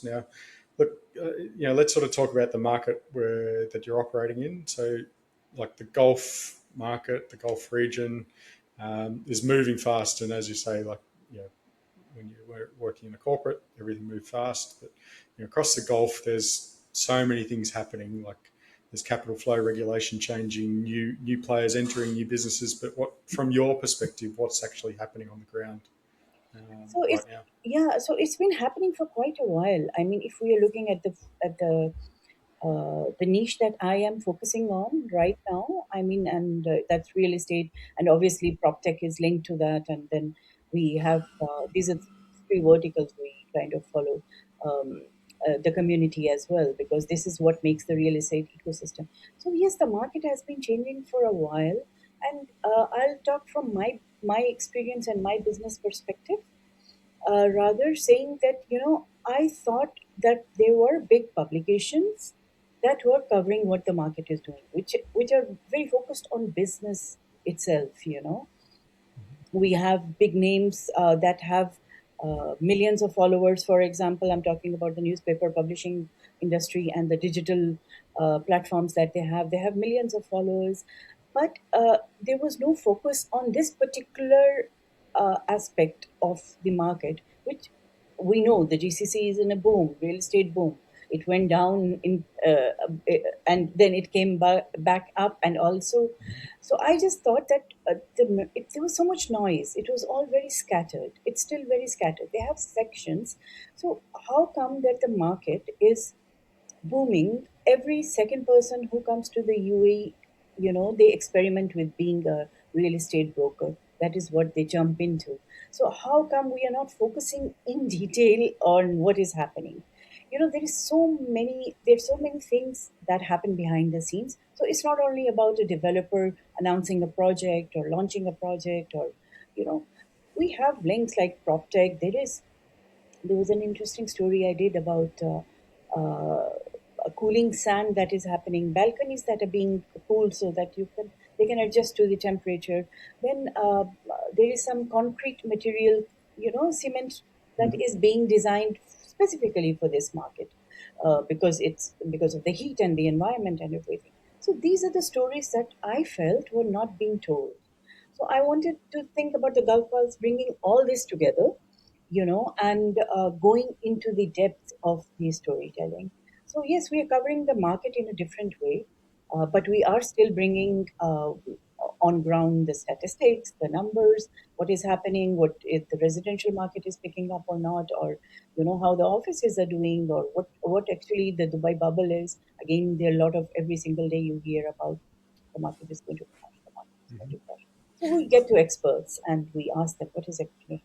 now. Look, let's sort of talk about the market that you're operating in. So, like the Gulf market, the Gulf region is moving fast, and as you say, like you know, when you were working in a corporate, everything moved fast. But across the Gulf, there's so many things happening. Like there's capital flow regulation changing, new players entering new businesses. But what, from your perspective, what's actually happening on the ground So it's right now? yeah, so it's been happening for quite a while. I mean, if we are looking at the niche that I am focusing on right now, I mean, and that's real estate, and obviously PropTech is linked to that, and then we have these are three verticals we kind of follow. Um, the community as well, because this is what makes the real estate ecosystem. So yes, the market has been changing for a while, and I'll talk from my experience and my business perspective, rather saying that I thought that there were big publications that were covering what the market is doing, which are very focused on business itself. We have big names that have millions of followers. For example, I'm talking about the newspaper publishing industry and the digital platforms that they have millions of followers, but there was no focus on this particular aspect of the market, which we know the GCC is in a boom, real estate boom. It went down and then it came back up, and also, so I just thought that there was so much noise. It was all very scattered. It's still very scattered. They have sections. So how come that the market is booming? Every second person who comes to the UAE, they experiment with being a real estate broker. That is what they jump into. So how come we are not focusing in detail on what is happening? There's so many things that happen behind the scenes. So it's not only about a developer announcing a project or launching a project, or you know we have links like PropTech. There was an interesting story I did about a cooling sand that is happening, balconies that are being cooled so that they can adjust to the temperature. Then there is some concrete material, cement, that is being designed specifically for this market, because of the heat and the environment and everything. So these are the stories that I felt were not being told. So I wanted to think about the Gulf Pulse, bringing all this together, and going into the depth of the storytelling. So yes, we are covering the market in a different way, but we are still bringing on ground the statistics, the numbers, what is happening, what if the residential market is picking up or not, or how the offices are doing, or what actually the Dubai bubble is. Again, there are a lot of, every single day you hear about the market is going to crash, the market is going to crash. So we get to experts and we ask them what is actually happening.